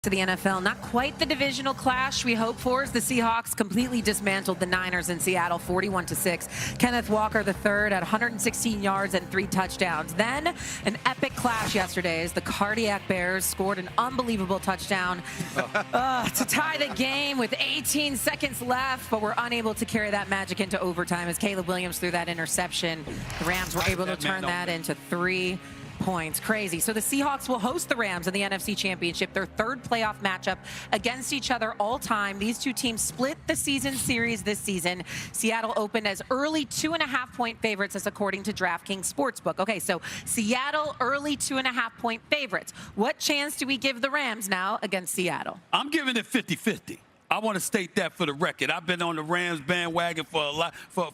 To the NFL, not quite the divisional clash we hope for, as the Seahawks completely dismantled the Niners in Seattle 41-6. Kenneth Walker III at 116 yards and 3 touchdowns. Then an epic clash yesterday as the Cardiac Bears scored an unbelievable touchdown to tie the game with 18 seconds left, but were unable to carry that magic into overtime as Caleb Williams threw that interception. The Rams were able to turn that into 3 points. Crazy. So the Seahawks will host the Rams in the NFC Championship, their third playoff matchup against each other all time. These two teams split the season series this season. Seattle opened as early 2.5-point favorites, as according to DraftKings Sportsbook. Okay, so Seattle early 2.5-point favorites. What chance do we give the Rams now against Seattle? I'm giving it 50-50. I want to state that for the record. I've been on the Rams bandwagon for a lot, for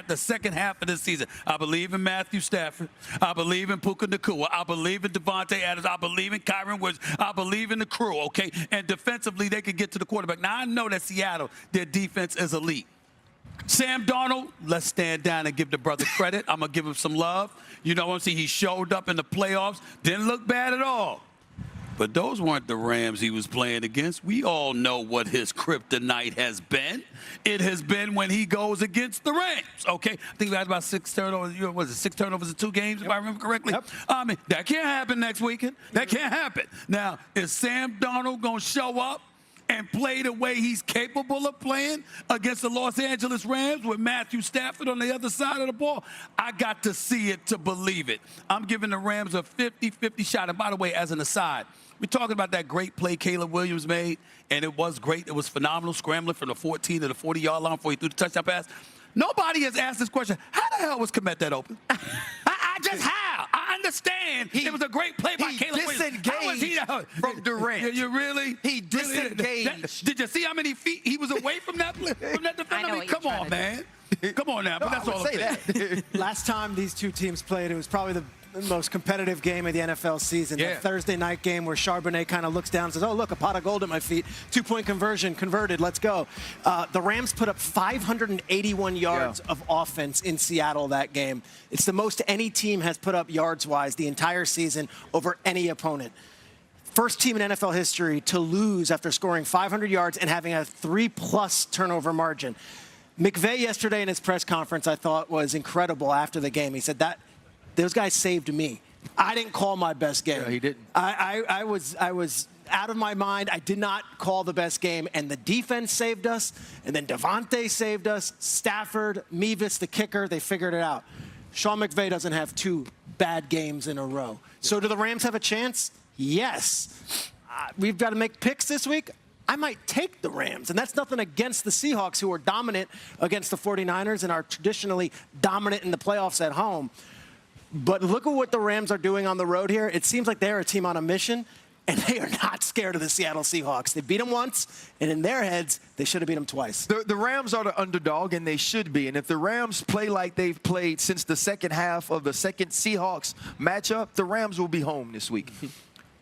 the second half of this season. I believe in Matthew Stafford. I believe in Puka Nacua. I believe in Devontae Adams. I believe in Kyron Woods. I believe in the crew, okay? And defensively, they could get to the quarterback. Now, I know that Seattle, their defense is elite. Sam Darnold, let's stand down and give the brother credit. I'm going to give him some love. You know what I'm saying? He showed up in the playoffs. Didn't look bad at all. But those weren't the Rams he was playing against. We all know what his kryptonite has been. It has been when he goes against the Rams, okay? I think we had about 6 turnovers. Was it 6 turnovers in 2 games, if I remember correctly? Yep. I mean, that can't happen next weekend. That can't happen. Now, is Sam Darnold going to show up and play the way he's capable of playing against the Los Angeles Rams with Matthew Stafford on the other side of the ball? I got to see it to believe it. I'm giving the Rams a 50-50 shot. And by the way, as an aside, we're talking about that great play Caleb Williams made, and it was great. It was phenomenal, scrambling from the 14 to the 40-yard line before he threw the touchdown pass. Nobody has asked this question. How the hell was Kmet that open? I just how? I understand it was a great play by Caleb Williams. How was he from Durant. You really? He disengaged. Did you see how many feet he was away from that defender? I mean, come on, man. Come on now. But that's all I'm saying. Last time these two teams played, it was probably the most competitive game of the NFL season. Yeah. That Thursday night game where Charbonnet kind of looks down and says, oh, look, a pot of gold at my feet. 2-point conversion converted. Let's go. The Rams put up 581 yards of offense in Seattle that game. It's the most any team has put up yards-wise the entire season over any opponent. First team in NFL history to lose after scoring 500 yards and having a 3+ turnover margin. McVay yesterday in his press conference, I thought, was incredible after the game. He said that those guys saved me. I didn't call my best game. Yeah, he didn't. I was out of my mind. I did not call the best game, and the defense saved us, and then Devontae saved us, Stafford, Mevis, the kicker, they figured it out. Sean McVay doesn't have 2 bad games in a row. So do the Rams have a chance? Yes. We've got to make picks this week. I might take the Rams, and that's nothing against the Seahawks, who are dominant against the 49ers and are traditionally dominant in the playoffs at home. But look at what the Rams are doing on the road here. It seems like they're a team on a mission, and they are not scared of the Seattle Seahawks. They beat them once, and in their heads, they should have beat them twice. The Rams are the underdog, and they should be. And if the Rams play like they've played since the second half of the second Seahawks matchup, the Rams will be home this week.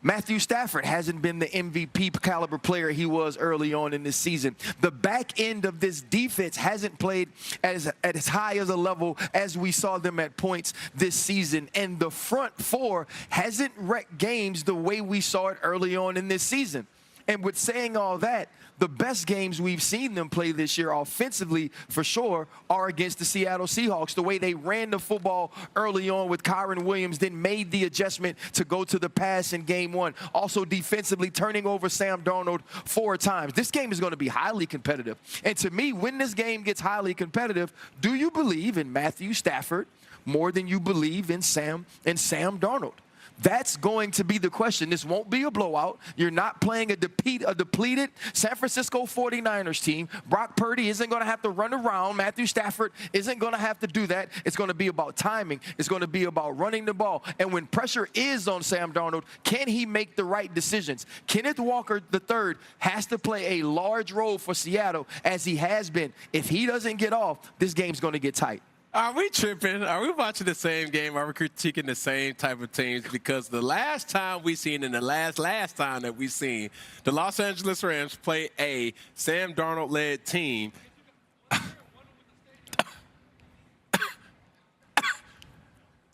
Matthew Stafford hasn't been the MVP caliber player he was early on in this season. The back end of this defense hasn't played at as high as a level as we saw them at points this season. And the front four hasn't wrecked games the way we saw it early on in this season. And with saying all that, the best games we've seen them play this year offensively, for sure, are against the Seattle Seahawks. The way they ran the football early on with Kyron Williams, then made the adjustment to go to the pass in game 1. Also defensively turning over Sam Darnold 4 times. This game is going to be highly competitive. And to me, when this game gets highly competitive, do you believe in Matthew Stafford more than you believe in Sam Darnold? That's going to be the question. This won't be a blowout. You're not playing a depleted San Francisco 49ers team. Brock Purdy isn't going to have to run around. Matthew Stafford isn't going to have to do that. It's going to be about timing. It's going to be about running the ball. And when pressure is on Sam Darnold, can he make the right decisions? Kenneth Walker III has to play a large role for Seattle, as he has been. If he doesn't get off, this game's going to get tight. Are we tripping? Are we watching the same game? Are we critiquing the same type of teams? Because the last time we seen, and the last time that we seen, the Los Angeles Rams play a Sam Darnold-led team.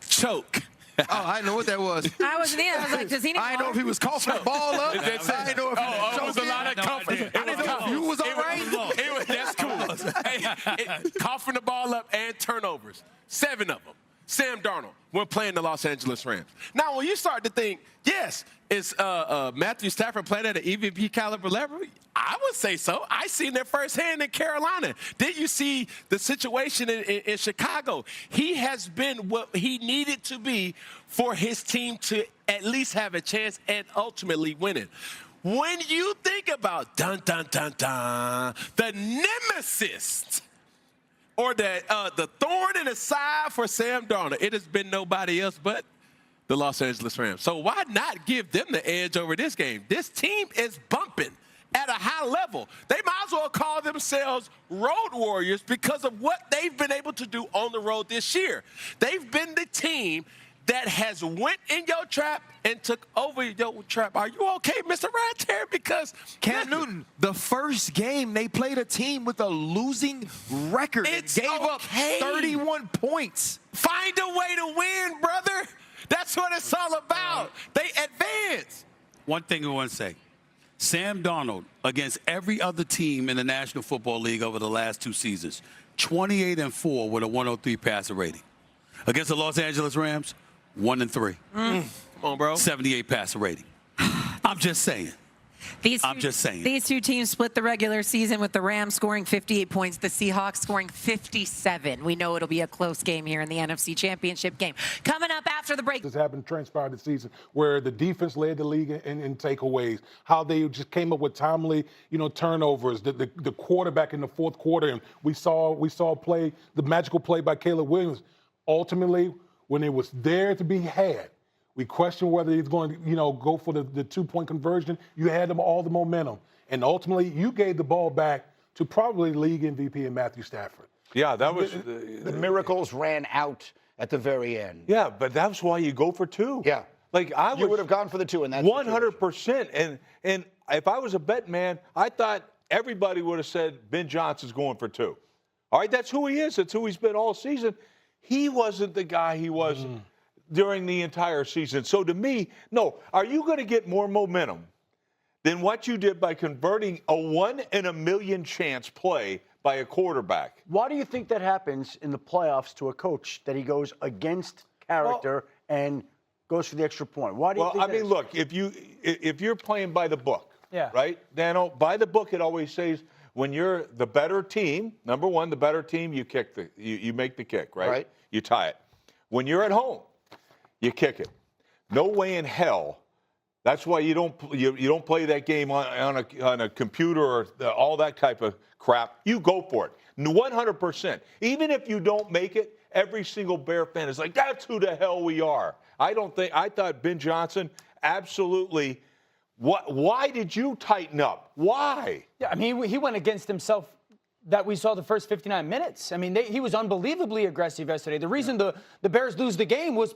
Choke. Oh, I didn't know what that was. I wasn't in. I was like, does he need I didn't know if he was coughing the ball up. I didn't know if he was it was a lot of coughing. I didn't know if you was all right. That's cool. Coughing the ball up and turnovers. 7 of them. Sam Darnold when playing the Los Angeles Rams. Now, when you start to think, yes, is Matthew Stafford playing at an EVP caliber level? I would say so. I seen it firsthand in Carolina. Did you see the situation in Chicago? He has been what he needed to be for his team to at least have a chance and ultimately win it. When you think about the nemesis or the thorn in the side for Sam Darnold, it has been nobody else but the Los Angeles Rams. So why not give them the edge over this game? This team is bumping at a high level. They might as well call themselves road warriors because of what they've been able to do on the road this year. They've been the team that has went in your trap and took over your trap. Are you okay, Mr. Ratterry? Because Cam Newton, the first game they played a team with a losing record. It's Gave up okay. 31 points. Find a way to win, brother. That's what it's all about. They advance. One thing I want to say. Sam Darnold, against every other team in the National Football League over the last 2 seasons, 28-4 with a 103 passer rating. Against the Los Angeles Rams, 1-3. Come on, bro. 78 passer rating. I'm just saying. I'm just saying. These two teams split the regular season with the Rams scoring 58 points, the Seahawks scoring 57. We know it'll be a close game here in the NFC Championship game. Coming up after the break. This happened transpired this season where the defense led the league in takeaways, how they just came up with timely, turnovers, the quarterback in the fourth quarter, and we saw the magical play by Caleb Williams. Ultimately, when it was there to be had, we questioned whether he's going to, go for the 2-point conversion. You had them all the momentum. And ultimately, you gave the ball back to probably league MVP in Matthew Stafford. Yeah, that was... The miracles ran out at the very end. Yeah, but that's why you go for 2. Yeah. Like you would have gone for the 2 in that 100%. And if I was a bet man, I thought everybody would have said Ben Johnson's going for 2. All right, that's who he is. That's who he's been all season. He wasn't the guy he was during the entire season. So to me, no. Are you going to get more momentum than what you did by converting a 1 in a million chance play by a quarterback? Why do you think that happens in the playoffs to a coach, that he goes against character and goes for the extra point? Why do you think that look, if you're playing by the book, right, Dano, by the book it always says when you're the better team, number one, the better team, you make the kick, right? You tie it. When you're at home, you kick it. No way in hell. That's why you don't play that game on a computer or all that type of crap. You go for it, 100%. Even if you don't make it, every single Bear fan is like, that's who the hell we are. I thought Ben Johnson absolutely. Why did you tighten up? Why? Yeah, I mean, he went against himself that we saw the first 59 minutes. I mean, he was unbelievably aggressive yesterday. The reason the Bears lose the game was